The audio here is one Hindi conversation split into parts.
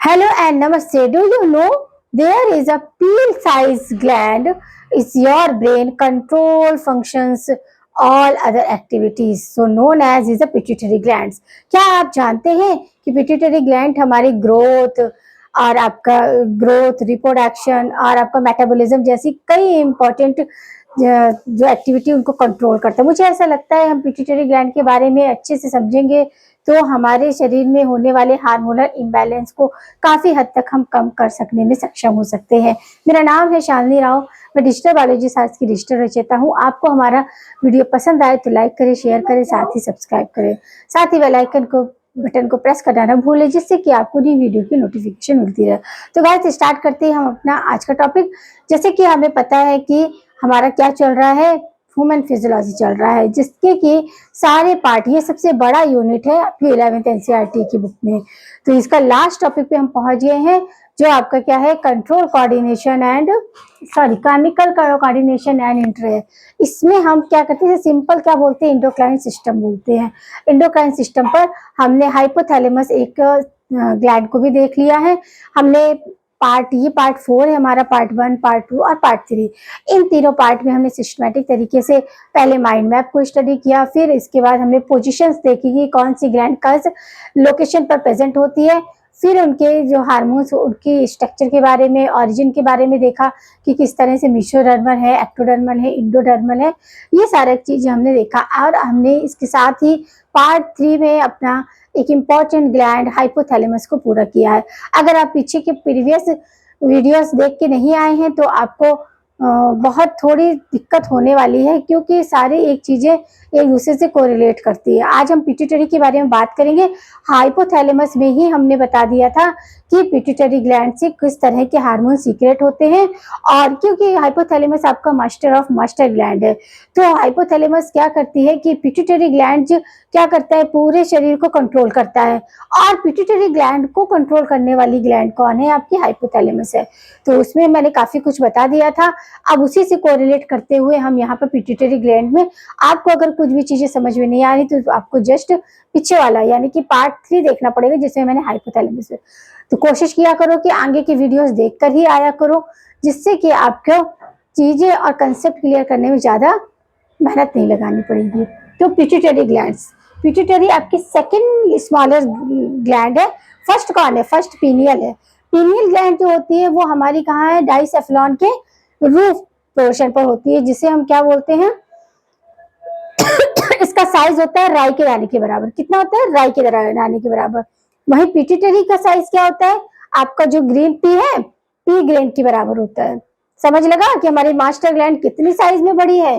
Hello and namaste. Do you know there is a pea-sized gland? Is your brain control functions all other activities, so known as is a pituitary glands. क्या आप जानते हैं कि पिट्यूटरी ग्लैंड हमारी ग्रोथ और आपका ग्रोथ, रिप्रोडक्शन और आपका मेटाबॉलिज्म जैसी कई इंपॉर्टेंट जो एक्टिविटी उनको कंट्रोल करता है। मुझे ऐसा लगता है हम पिट्यूटरी ग्लैंड के बारे में अच्छे से समझेंगे तो हमारे शरीर में होने वाले हार्मोनल इम्बैलेंस को काफ़ी हद तक हम कम कर सकने में सक्षम हो सकते हैं। मेरा नाम है शालिनी राव, मैं डिजिटल बायोलॉजी शास्त्र की डिजिटल रचयिता हूँ। आपको हमारा वीडियो पसंद आए तो लाइक करें, शेयर करें, साथ ही सब्सक्राइब करें, साथ ही बेल आइकन को बटन को प्रेस करना ना भूलें जिससे कि आपको नई वीडियो की नोटिफिकेशन मिलती रहे। तो गाइस स्टार्ट करते हैं हम अपना आज का टॉपिक। जैसे कि हमें पता है कि हमारा क्या चल रहा है, ह्यूमन फिजियोलॉजी चल रहा है जिसके कि सारे पार्ट, ये सबसे बड़ा यूनिट है आपकी 11th एनसीईआरटी की बुक में। तो इसका लास्ट टॉपिक पे हम पहुंच गए हैं जो आपका क्या है, control coordination and chemical coordination and inter. इसमें हम क्या करते हैं, सिंपल क्या बोलते हैं, एंडोक्राइन सिस्टम बोलते हैं। एंडोक्राइन सिस्टम पर हमने हाइपोथैलेमस एक ग्लैंड को भी देख लिया है हमने। ये पार्ट 4 है हमारा, पार्ट 1, पार्ट 2 और पार्ट 3। इन तीनों पार्ट में हमने सिस्टमैटिक तरीके से पहले माइंड मैप को स्टडी किया, फिर इसके बाद हमने पोजीशंस देखी कि कौन सी ग्लैंड किस लोकेशन पर प्रेजेंट होती है, फिर उनके जो हार्मोन्स, उनकी स्ट्रक्चर के बारे में, ऑरिजिन के बारे में देखा कि किस तरह से मेसोडर्मल है, एक्टोडर्मल है, इंडोडर्मल है, ये सारी चीजें हमने देखा। और हमने इसके साथ ही पार्ट 3 में अपना एक इम्पॉर्टेंट ग्लैंड हाइपोथैलेमस को पूरा किया है। अगर आप पीछे के प्रीवियस वीडियोस देख के नहीं आए हैं तो आपको बहुत थोड़ी दिक्कत होने वाली है क्योंकि सारी एक चीजें एक दूसरे से कोरिलेट करती है। आज हम पिट्यूटरी के बारे में बात करेंगे। हाइपोथैलेमस में ही हमने बता दिया था कि पिट्यूटरी ग्लैंड से किस तरह के हार्मोन सीक्रेट होते हैं, और क्योंकि हाइपोथैलेमस आपका मास्टर ऑफ मास्टर ग्लैंड है तो हाइपोथैलेमस क्या करती है कि पिट्यूटरी ग्लैंड क्या करता है, पूरे शरीर को कंट्रोल करता है। और पिट्यूटरी ग्लैंड को कंट्रोल करने वाली ग्लैंड कौन है, आपकी हाइपोथैलेमस है। तो उसमें मैंने काफी कुछ बता दिया था। अब उसी से कोरिलेट करते हुए हम यहाँ पर पिट्यूटरी ग्लैंड में, आपको अगर कुछ भी चीजें समझ में नहीं आ रही तो आपको जस्ट पीछे वाला यानी कि पार्ट 3 देखना पड़ेगा जिसमें मैंने हाइपोथैलेमस। तो कोशिश किया करो कि आगे की वीडियोस देखकर ही आया करो जिससे कि आपको चीजें और कंसेप्ट क्लियर करने में ज्यादा मेहनत नहीं लगानी पड़ेगी। तो पिट्यूटरी ग्लैंड्स, पिट्यूटरी आपकी सेकंड स्मॉलेस्ट ग्लैंड है। फर्स्ट कौन है, फर्स्ट पीनियल है। पीनियल ग्लैंड जो होती है वो हमारी कहाँ है, डाइसेफ्लॉन के रूफ पोर्शन पर होती है जिसे हम क्या बोलते हैं इसका साइज होता है राई के दाने के बराबर। कितना होता है, राई के दाने के बराबर। वहीं पिट्यूटरी का साइज क्या होता है, आपका जो ग्रीन पी है, पी ग्लैंड के बराबर होता है। समझ लगा कि हमारी मास्टर ग्लैंड कितनी साइज में बड़ी है,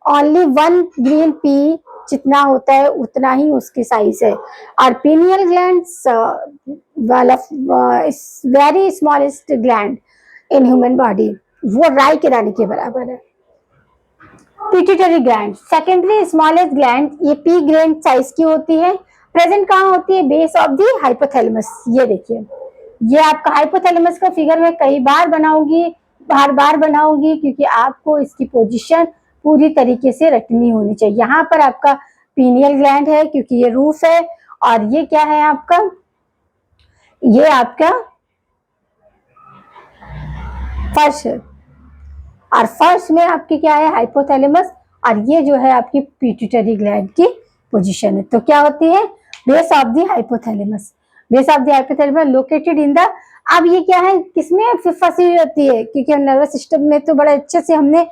ओनली 1 ग्रीन पी जितना होता है उतना ही उसकी साइज है। और पीनियल ग्लैंड्स वाला very smallest gland in human body, वो राई के दाने के बराबर है। Pituitary gland secondary smallest gland, ये पी ग्लैंड साइज की होती है। प्रेजेंट कहाँ होती है, बेस ऑफ दी हाइपोथैलेमस। ये देखिए, ये आपका हाइपोथैलेमस का फिगर मैं कई बार बनाऊंगी, बार बार बनाऊंगी क्योंकि आपको इसकी पोजीशन पूरी तरीके से रटनी होनी चाहिए। यहाँ पर आपका पीनियल ग्लैंड है क्योंकि ये रूफ है, और ये क्या है आपका, ये आपका फर्श है, और फर्स्ट में आपकी क्या है, हाइपोथैलेमस, और ये जो है आपकी पिट्यूटरी ग्लैंड की पोजीशन है। तो क्या होती है, base of the hypothalamus. Base of the hypothalamus located in the, अब ये क्या है, किसमें फंसी हुई होती है, क्योंकि हम नर्वस सिस्टम में तो बड़ा अच्छे से हमने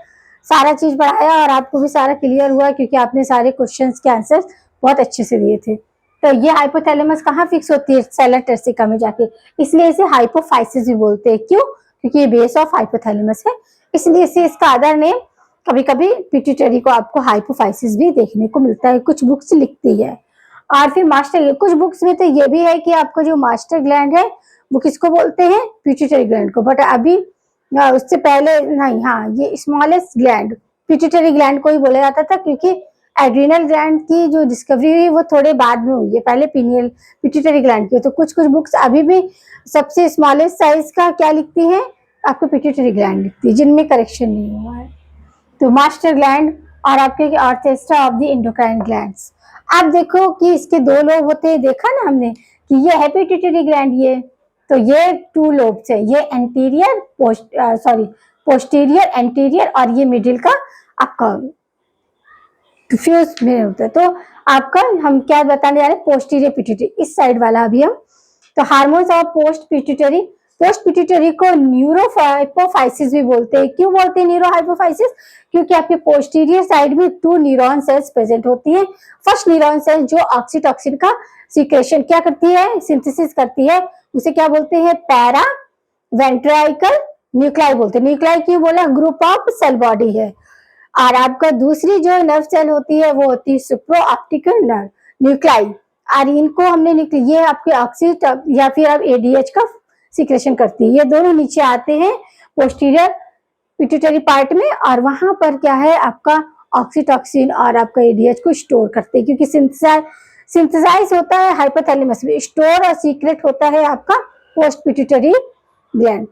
सारा चीज पढ़ाया और आपको भी सारा क्लियर हुआ क्योंकि आपने सारे क्वेश्चंस के आंसर्स बहुत अच्छे से दिए थे। तो ये हाइपोथैलेमस कहाँ फिक्स होती है, सेलर टर्सिका में जाके, इसलिए इसे हाइपोफाइसिस भी बोलते हैं। क्यों, क्योंकि ये बेस ऑफ हाइपोथैलेमस है, इसलिए इसे इसका अदर नेम, कभी कभी पिट्यूटरी को आपको हाइपोफाइसिस भी देखने को मिलता है, कुछ बुक्स लिखती है। और फिर मास्टर, कुछ बुक्स में तो ये भी है कि आपको जो मास्टर ग्लैंड है वो किसको बोलते हैं, पिट्यूटरी ग्लैंड को। बट अभी उससे पहले नहीं, हाँ, ये स्मॉलेस्ट ग्लैंड पिट्यूटरी ग्लैंड को ही बोला जाता था क्योंकि एड्रिनल ग्लैंड की जो डिस्कवरी हुई वो थोड़े बाद में हुई है, पहले पीनियल पिट्यूटरी ग्लैंड की। तो कुछ कुछ बुक्स अभी भी सबसे स्मॉलेस्ट साइज का क्या लिखती है, आपको पिट्यूटरी ग्लैंड लिखती है, जिनमें करेक्शन नहीं हुआ है। तो मास्टर ग्लैंड और आपके orchestra of the endocrine glands. आप देखो कि इसके दो लोग होते हैं, देखा ना हमने कि ये है पिट्यूटरी ग्लैंड, ये तो ये 2 लोब्स है, ये एंटीरियर पोस्टीरियर एंटीरियर और ये मिडिल का आपका फ्यूज में होता है। तो आपका हम क्या बताने जा रहे हैं, पोस्टीरियर पिट्यूटरी, इस साइड वाला अभी हम। तो हार्मोन्स ऑफ पोस्ट पिट्यूटरी को न्यूरोहाइपोफाइसिस भी बोलते हैं। क्यों बोलते हैं न्यूरोहाइपोफाइसिस? क्योंकि आपके पोस्टीरियर साइड में 2 न्यूरॉन सेल्स प्रेजेंट होती है। फर्स्ट न्यूरॉन सेल जो ऑक्सीटॉक्सिन का सीक्रेशन क्या करती है, सिंथेसिस करती है, उसे क्या बोलते हैं, पैरा वेंट्राइकल न्यूक्लाई बोलते हैं। न्यूक्लाई क्यों बोला, ग्रुप ऑफ सेल बॉडी है। और आपका दूसरी जो नर्व सेल होती है वो होती है सुप्रो ऑप्टिकल नर्व न्यूक्लाई, और इनको हमने ये आपके ऑक्सीट या फिर आप एडीएच का सिक्रेशन करती है। ये दोनों नीचे आते हैं पोस्टीरियर पिट्यूटरी पार्ट में, और वहां पर क्या है आपका ऑक्सीटॉक्सिन और आपका एडीएच को स्टोर करते हैं, क्योंकि सिंथेसाइज होता है हाइपोथैलेमस में, स्टोर और सीक्रेट होता है आपका पोस्ट पिट्यूटरी ग्लैंड।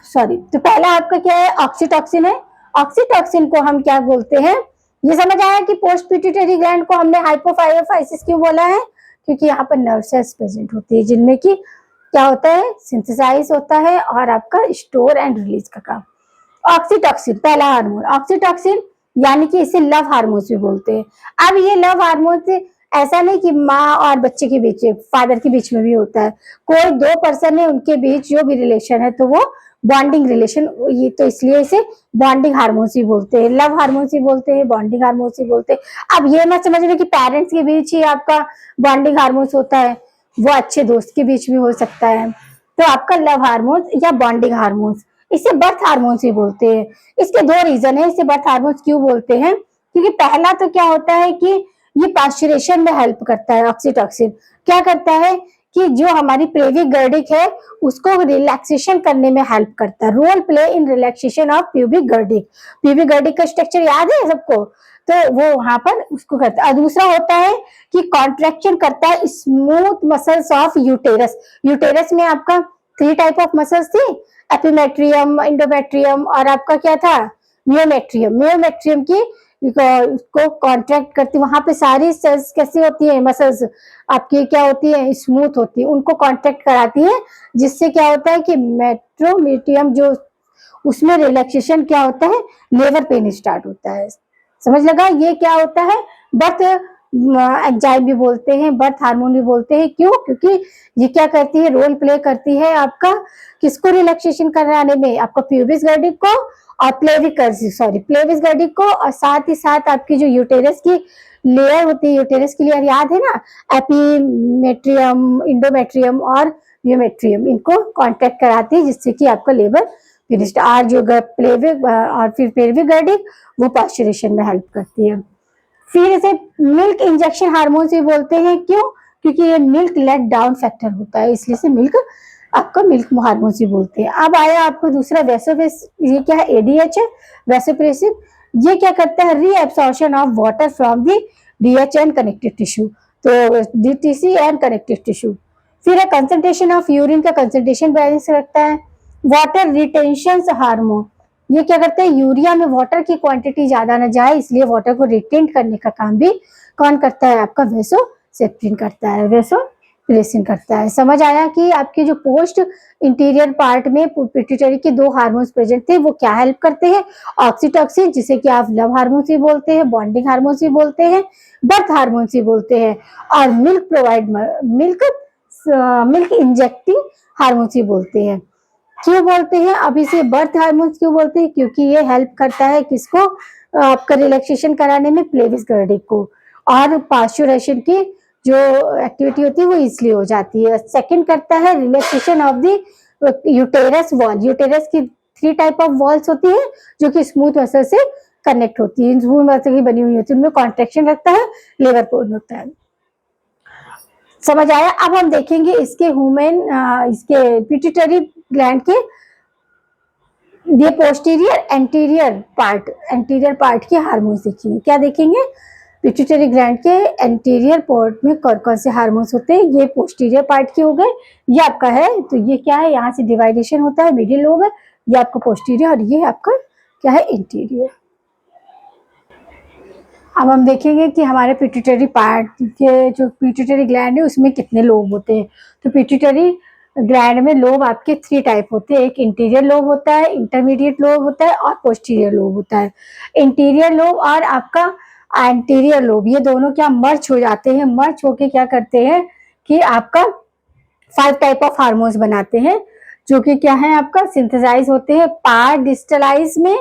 सॉरी, तो पहला आपका क्या है, ऑक्सीटॉक्सिन है। ऑक्सीटॉक्सिन को हम क्या बोलते हैं, ये समझ आया कि पोस्ट पिट्यूटरी ग्लैंड को हमने हाइपोफाइसिस क्यों बोला है, क्योंकि यहाँ पर नर्व सेल्स प्रेजेंट होती है जिनमें की क्या होता है, सिंथेसाइज होता है और आपका स्टोर एंड रिलीज का काम। ऑक्सीटॉक्सिन पहला हार्मोन, ऑक्सीटॉक्सिन यानी कि इसे लव हार्मोन भी बोलते हैं। अब ये लव हार्मोन ऐसा नहीं कि माँ और बच्चे के बीच, फादर के बीच में भी होता है, कोई 2 पर्सन है उनके बीच जो भी रिलेशन है तो वो बॉन्डिंग रिलेशन, ये तो इसलिए इसे बॉन्डिंग हार्मोन्स ही बोलते हैं, लव हार्मोन्स ही बोलते हैं, बॉन्डिंग हार्मोन्स ही बोलते हैं। अब ये मत समझ लो कि पेरेंट्स के बीच ही आपका बॉन्डिंग हार्मोन्स होता है, वो अच्छे दोस्त के बीच भी हो सकता है। तो आपका लव हार्मोन्स या बॉन्डिंग हार्मोन्स, इसे बर्थ हार्मोन्स ही बोलते हैं। इसके 2 रीजन है इसे बर्थ हार्मोन्स क्यों बोलते हैं, क्योंकि पहला तो क्या होता है कि ये पास्चुरेशन में हेल्प करता है। ऑक्सीटॉक्सिन क्या करता है कि जो हमारी प्यूबिक गर्डिक है उसको रिलैक्सेशन करने में हेल्प करता है, role play in relaxation of pubic girdle. Pubic girdle का स्ट्रक्चर याद है सबको, तो वो वहां पर उसको करता है। और दूसरा होता है कि कॉन्ट्रैक्शन करता है smooth muscles of uterus. Uterus में आपका 3 टाइप ऑफ मसल्स थी, एपिमेट्रियम, इंडोमेट्रियम और आपका क्या था, मियोमेट्रियम। मियोमेट्रियम की को कॉन्ट्रैक्ट करती, वहां पे सारी सेल्स कैसी होती है, मसल्स आपकी क्या होती है, स्मूथ होती है, उनको कॉन्ट्रैक्ट कराती है, जिससे क्या होता है कि मेट्रोमीटियम जो उसमें रिलैक्सेशन क्या होता है, लेबर पेन स्टार्ट होता है। समझ लगा, ये क्या होता है, बर्थ एंजाइम भी बोलते हैं, बर्थ हार्मोन भी बोलते हैं। क्यों? क्योंकि ये क्या करती है, रोल प्ले करती है आपका किसको रिलैक्सेशन कराने में, आपका प्यूबिस गर्डिक को और प्लेविस गर्डिक को, और साथ ही साथ आपकी जो यूटेरस की लेयर होती है, यूटेरस की लेयर याद है ना, एपीमेट्रियम, इंडोमेट्रियम और म्योमेट्रियम, इनको कॉन्ट्रैक्ट कराती है जिससे कि आपका लेबर फिनिश्ड। और जो प्लेविक और फिर पेल्विक गर्डिक वो पास्चुरेशन में हेल्प करती है। फिर इसे मिल्क इंजेक्शन हार्मोन भी बोलते हैं। क्यों? क्योंकि ये मिल्क लेट डाउन फैक्टर होता है, इसलिए से मिल्क आपका मिल्क हार्मोन भी बोलते हैं। अब आया आपको दूसरा ये क्या है, एडीएच है, वैसोप्रेसिव। ये क्या करता है, reabsorption of water from the DH and connective tissue, तो डीटीसी एंड कनेक्टिव टिश्यू। फिर है कंसंट्रेशन ऑफ यूरिन का कंसंट्रेशन बैलेंस रखता है। वाटर रिटेंशन हार्मोन, ये क्या करते हैं, यूरिया में वाटर की क्वांटिटी ज्यादा ना जाए इसलिए वाटर को रिटेन करने का काम भी कौन करता है, आपका वैसोप्रेसिन करता है, वैसोप्रेसिन करता है। समझ आया कि आपके जो पोस्ट इंटीरियर पार्ट में पिट्यूटरी के 2 हार्मोन्स प्रेजेंट थे वो क्या हेल्प करते हैं, ऑक्सीटॉक्सिन जिसे कि आप लव हार्मोन भी बोलते हैं, बॉन्डिंग हार्मोन भी बोलते हैं, बर्थ हार्मोन भी बोलते हैं, और मिल्क इंजेक्टिंग हार्मोन भी बोलते हैं। क्यों बोलते हैं, अभी से बर्थ हार्मोन्स क्यों बोलते हैं, क्योंकि ये हेल्प करता है किसको, आपका रिलैक्सेशन कराने में, प्लेविस गर्डिक को, और पास्चुरेशन की जो एक्टिविटी होती है वो इसलिए हो जाती है। सेकंड करता है relaxation of the uterus wall. Uterus की 3 टाइप ऑफ वॉल्स होती है जो कि स्मूथ मसल से कनेक्ट होती है, स्मूथ मसल की बनी हुई होती है, उनमें कॉन्ट्रैक्शन रखता है, लेबर पोर्न होता है। समझ आया। अब हम देखेंगे इसके इसके पिट्यूटरी ग्लैंड के ये पोस्टीरियर एंटीरियर पार्ट के हार्मोन्स देखेंगे। क्या देखेंगे, पिट्यूटरी ग्लैंड के एंटीरियर पार्ट में कौन कौन से हार्मोन्स होते हैं। ये पोस्टीरियर पार्ट के हो गए, ये आपका है, तो ये क्या है, यहाँ से डिवाइडेशन होता है, मिडिल लोब है, ये आपका पोस्टीरियर और ये आपका क्या है, इंटीरियर। अब हम देखेंगे कि हमारे पिट्यूटरी पार्ट के जो पिट्यूटरी ग्लैंड है उसमें कितने लोब होते हैं। तो पिट्यूटरी ग्लैंड में लोब आपके 3 टाइप होते हैं। एक इंटीरियर लोब होता है, इंटरमीडिएट लोब होता है और पोस्टीरियर लोब होता है। इंटीरियर लोब और आपका एंटीरियर लोब ये दोनों क्या मर्ज हो जाते हैं। मर्ज होके क्या करते हैं कि आपका 5 टाइप ऑफ हार्मोन्स बनाते हैं, जो कि क्या है आपका सिंथेसाइज होते हैं पार्ट डिस्टलाइज में,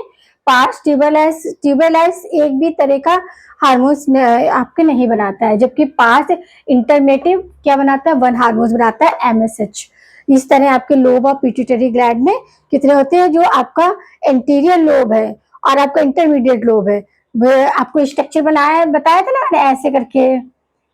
पार्ट ट्यूबरलाइज एक भी तरह का हार्मोन्स आपके नहीं बनाता है, जबकि पार्ट इंटरमेटिव क्या बनाता है, 1 हार्मोन्स बनाता है एमएसएच। इस तरह आपके लोब ऑफ पिट्यूटरी ग्लैंड में कितने होते हैं। जो आपका एंटीरियर लोब है और आपका इंटरमीडिएट लोब है, वो आपको स्ट्रक्चर बताया था ना मैंने ऐसे करके।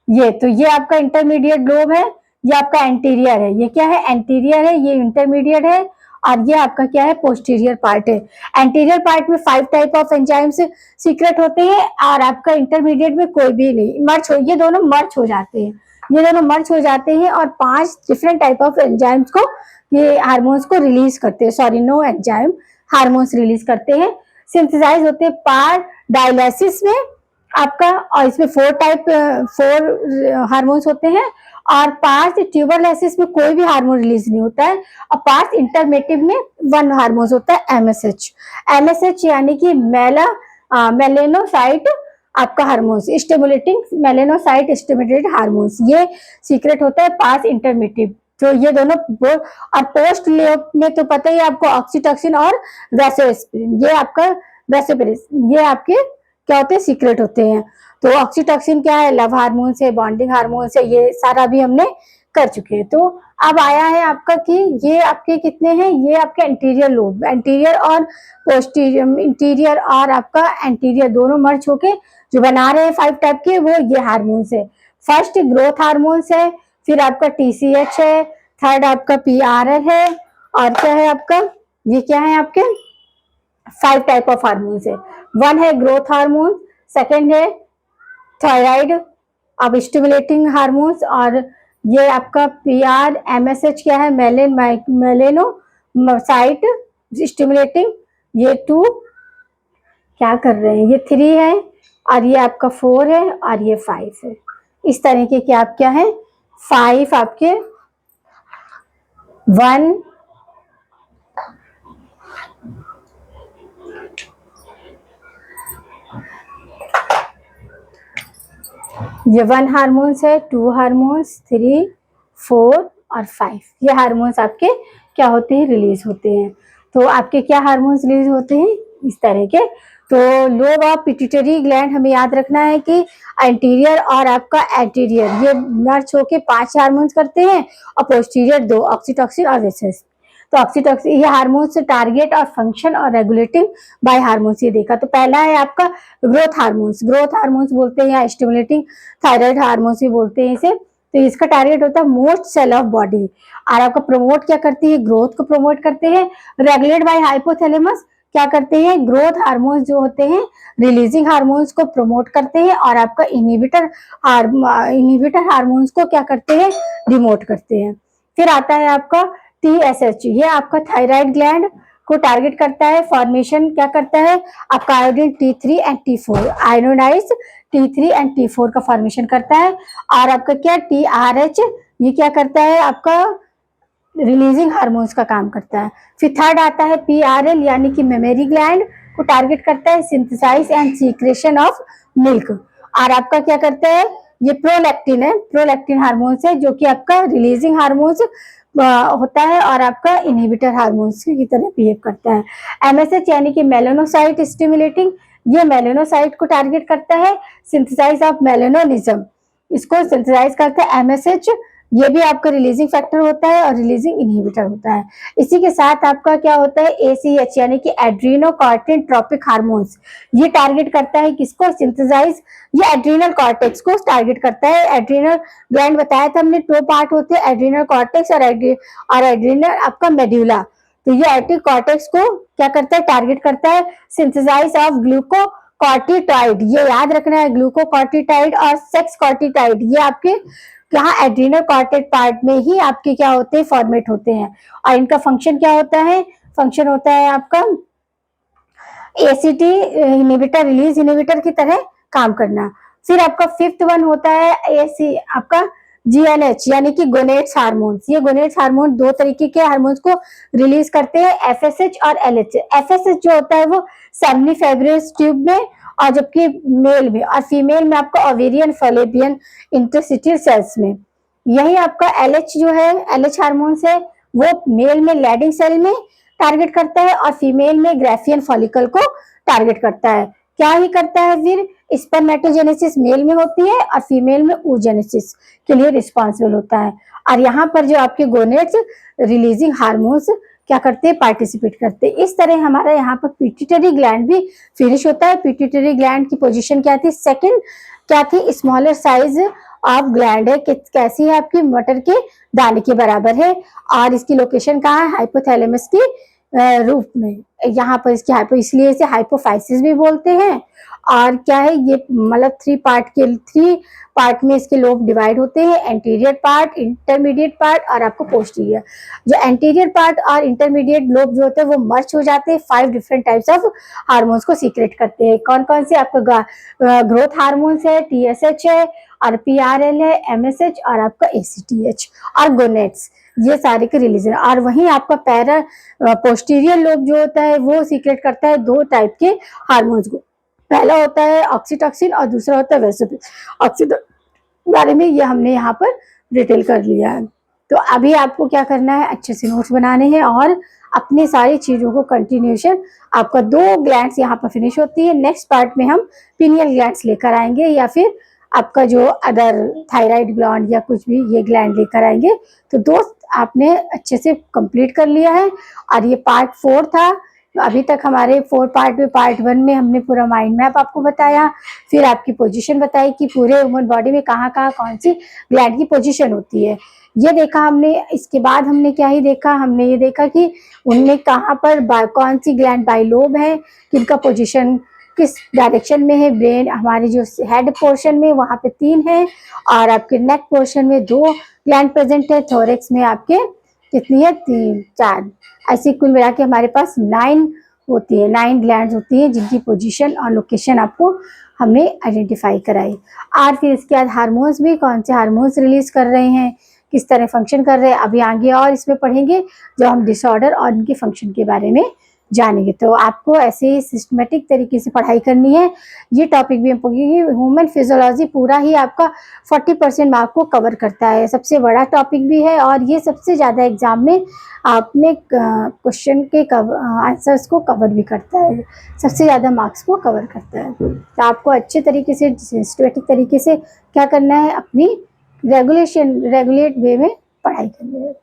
ये आपका इंटरमीडिएट लोब है, ये आपका एंटीरियर है, ये क्या है एंटीरियर है, ये इंटरमीडिएट है और ये आपका क्या है पोस्टीरियर पार्ट है। एंटीरियर पार्ट में 5 टाइप ऑफ एंजाइम्स सीक्रेट होते हैं और आपका इंटरमीडिएट में कोई भी नहीं। ये दोनों मर्ज हो जाते हैं, ये दोनों मर्ज हो जाते हैं और 5 डिफरेंट टाइप ऑफ एंजाइम्स को ये हार्मोन्स को रिलीज करते हैं। Sorry, no enzyme hormones release करते हैं, सिंथेसाइज होते हैं पार डायलिसिस में आपका। और इसमें 4 हार्मोन्स होते हैं और पार्ट ट्यूबरलाइसिस में कोई भी हार्मोन रिलीज नहीं होता है और पार्ट इंटरमेटिव में 1 हार्मोन होता है एमएसएच। एमएसएच यानी कि मेलेनोसाइट आपका hormones stimulating melanocyte stimulated hormones, ये सीक्रेट होता है पार्ट इंटरमेटिव। तो ये दोनों और पोस्ट लेब में तो पता ही आपको ऑक्सीटोसिन और वैसोएस्पिरिन, ये आपका वैसोप्रेसिन, ये आपके क्या होते हैं सीक्रेट होते हैं। तो ऑक्सीटोसिन क्या है, लव हार्मोन से, बॉन्डिंग हार्मोन से, ये सारा भी हमने कर चुके हैं। तो अब आया है आपका कि ये आपके कितने हैं, ये आपके एंटीरियर लोब, एंटीरियर और पोस्टीरियर, इंटीरियर और आपका एंटीरियर दोनों मर्ज होके जो बना रहे हैं 5 टाइप के, वो ये हार्मोन्स है। फर्स्ट ग्रोथ हार्मोन्स है, फिर आपका टीसीएच है, थर्ड आपका पीआरएल है और क्या है आपका, ये क्या है आपके 5 टाइप ऑफ हार्मोन्स है। 1 है ग्रोथ हार्मोन, सेकेंड है थायराइड अब स्टिमुलेटिंग हार्मोन्स और ये आपका पीआर एमएसएच क्या है मेलेनोसाइट स्टिमुलेटिंग, ये 2 क्या कर रहे हैं, ये 3 है और ये आपका 4 है और ये 5 है। इस तरीके के आप क्या है 5 आपके 1 ये 1 हार्मोन्स है, 2 हार्मोन्स, 3, 4 और 5 ये हार्मोन्स आपके क्या होते हैं रिलीज होते हैं। तो आपके क्या हार्मोन्स रिलीज होते हैं इस तरह के। तो लोब ऑफ पिट्यूटरी ग्लैंड हमें याद रखना है कि एंटीरियर और आपका एंटीरियर ये मर्ज होके 5 हार्मोन्स करते हैं और पोस्टीरियर 2 ऑक्सीटोसिन और वेसेस। तो ऑक्सीटोसिन ये हार्मोन्स टारगेट और फंक्शन और रेगुलेटिंग बाय हार्मोन्स ये देखा। तो पहला है आपका ग्रोथ हार्मोन्स, ग्रोथ हार्मोन्स बोलते हैं या स्टिमुलेटिंग थायराइड हार्मोन्स भी बोलते हैं इसे। तो इसका टारगेट होता है मोस्ट सेल ऑफ बॉडी और आपका प्रमोट क्या करती है, ग्रोथ को प्रमोट करते हैं। रेगुलेट बाय हाइपोथैलेमस क्या करते हैं, ग्रोथ हार्मोन्स जो होते हैं रिलीजिंग हार्मोन्स को प्रमोट करते हैं और आपका इनहिबिटर हार्मोन्स को क्या करते हैं डिमोट करते हैं। फिर आता है आपका टीएसएच, ये आपका थायराइड ग्लैंड को टारगेट करता है, फॉर्मेशन क्या करता है आपका iodine T3 and T4 ionise T3 and T4 का फॉर्मेशन करता है। और आपका क्या TRH ये क्या करता है आपका रिलीजिंग हार्मोन्स का काम करता है। फिर थर्ड आता है PRL यानी कि मेमोरी ग्लैंड को टारगेट करता है synthesize and secretion of milk. और आपका क्या करता है ये प्रोलैक्टिन है, प्रोलैक्टिन हार्मोन्स है जो कि आपका रिलीजिंग हार्मोन्स होता है और आपका इनहिबिटर हार्मोन्स की तरह बिहेव करता है। एमएसएच यानी कि मेलेनोसाइट स्टिमुलेटिंग, ये मेलेनोसाइट को टारगेट करता है, सिंथेसाइज ऑफ मेलेनोनिज्म इसको सिंथेसाइज करता है एमएसएच। ये भी आपका रिलीजिंग फैक्टर होता है और रिलीजिंग इनहिबिटर होता है। इसी के साथ आपका क्या होता है एसीएच यानी कि एड्रीनोकॉर्टिन ट्रोपिक हार्मोन्स, ये टारगेट करता है किसको सिंथेसाइज, ये एड्रीनल कॉर्टेक्स को टारगेट करता है। एड्रीनल ग्लैंड बताया था हमने 2 पार्ट होते हैं एड्रीनल कॉर्टेक्स और एड्रीनल आपका मेड्यूला। तो ये एड्रीनल कॉर्टेक्स को क्या करता है टारगेट करता है सिंथेसाइज ऑफ ग्लूकोकॉर्टिकॉइड, ये याद रखना है ग्लूकोकॉर्टिकॉइड और सेक्स कॉर्टिकॉइड ये आपके यहाँ एड्रीनल कॉर्टेक्स पार्ट में ही आपके क्या होते हैं फॉर्मेट होते हैं। और इनका फंक्शन क्या होता है, फंक्शन होता है आपका एसीटी इनहिबिटर रिलीज इनहिबिटर की तरह काम करना। फिर आपका फिफ्थ वन होता है एसी आपका GNH यानी कि गोनेट्स हार्मोन्स। ये गोनेट्स हार्मोन दो तरीके के हार्मोन्स को रिलीज करते हैं, FSH और LH। FSH जो होता है वो सेमनीफेबरस ट्यूब में, और जबकि मेल में, और फीमेल में आपका ओवेरियन फैलोपियन इंटरस्टिशियल सेल्स में। यही आपका LH जो है, LH हार्मोन्स है, वो मेल में लैडिंग सेल में टारगेट करता है और फीमेल में ग्राफियन फॉलिकल को टारगेट करता है। क्या ही करता है फिर, स्पर्मेटोजेनेसिस मेल में होती है और फीमेल में oogenesis के लिए रिस्पॉन्सिबल होता है। और यहाँ पर जो आपके गोनेट्स रिलीजिंग हार्मोन्स क्या करते हैं, पार्टिसिपेट करते हैं। इस तरह हमारा यहाँ पर पिट्यूटरी ग्लैंड भी फिनिश होता है। पिट्यूटरी ग्लैंड की पोजीशन क्या थी, सेकंड क्या थी, स्मॉलर साइज ऑफ ग्लैंड है, कैसी है आपकी, मटर के दाने के बराबर है। और इसकी लोकेशन कहाँ है, हाइपोथैलेमस की रूप में। यहाँ पर इसकी हाइपो, इसलिए इसे हाइपोफाइसिस भी बोलते हैं। और क्या है ये, मतलब थ्री पार्ट में इसके लोब डिवाइड होते हैं, एंटीरियर पार्ट, इंटरमीडिएट पार्ट और आपको पोस्टीरियर। जो एंटीरियर पार्ट और इंटरमीडिएट लोब जो होते हैं वो मर्ज हो जाते हैं, 5 डिफरेंट टाइप्स ऑफ हार्मोन्स को सीक्रेट करते हैं। कौन कौन से, आपका ग्रोथ हार्मोन्स है, TSH है, और PRL है, MSH और आपका ACTH और गोनेट्स, ये सारे के रिलीज है। और वहीं आपका पोस्टीरियर लोब जो होता है वो सीक्रेट करता है 2 टाइप के हार्मोन्स को। पहला होता है ऑक्सीटॉक्सिन और दूसरा होता है वेसोप्रेसिन। ऑक्सीटॉक्सिन बारे में ये हमने यहाँ पर डिटेल कर लिया है। तो अभी आपको क्या करना है, अच्छे से नोट्स बनाने हैं और अपनी सारी चीजों को कंटिन्यूशन। आपका 2 ग्लैंड्स यहाँ पर फिनिश होती है, नेक्स्ट पार्ट में हम पिनियल ग्लैंड्स लेकर आएंगे, या फिर आपका जो अदर थायराइड ग्लैंड या कुछ भी ये ग्लैंड लेकर आएंगे। तो दोस्त आपने अच्छे से कंप्लीट कर लिया है। और ये पार्ट 4 था। तो अभी तक हमारे 4 पार्ट में, पार्ट 1 में हमने पूरा माइंड मैप आपको बताया, फिर आपकी पोजीशन बताई कि पूरे ह्यूमन बॉडी में कहाँ कहाँ कौन सी ग्लैंड की पोजीशन होती है, ये देखा हमने। इसके बाद हमने क्या ही देखा, हमने ये देखा कि उनमें कहाँ पर कौन सी ग्लैंड बाइलोब है, किनका पोजीशन किस डायरेक्शन में है। ब्रेन हमारे जो हेड पोर्शन में वहाँ पे 3 है, और आपके नेक पोर्शन में 2 ग्लैंड प्रेजेंट है, थोरेक्स में आपके कितनी है, 3 4, ऐसी कुल मिला के हमारे पास 9 होती है, 9 ग्लैंड्स होती हैं जिनकी पोजीशन और लोकेशन आपको हमने आइडेंटिफाई कराई। और फिर इसके बाद हार्मोन्स भी, कौन से हार्मोन्स रिलीज कर रहे हैं, किस तरह फंक्शन कर रहे हैं, अभी आगे और इसमें पढ़ेंगे जो हम डिसऑर्डर और उनके फंक्शन के बारे में जानेंगे। तो आपको ऐसे ही सिस्टमेटिक तरीके से पढ़ाई करनी है। ये टॉपिक भी ह्यूमन फिजियोलॉजी पूरा ही आपका 40% मार्क को कवर करता है, सबसे बड़ा टॉपिक भी है, और ये सबसे ज़्यादा एग्जाम में आपने क्वेश्चन के आंसर्स को कवर भी करता है, सबसे ज़्यादा मार्क्स को कवर करता है। तो आपको अच्छे तरीके से सिस्टमेटिक तरीके से क्या करना है, अपनी रेगुलेट वे में पढ़ाई करनी है।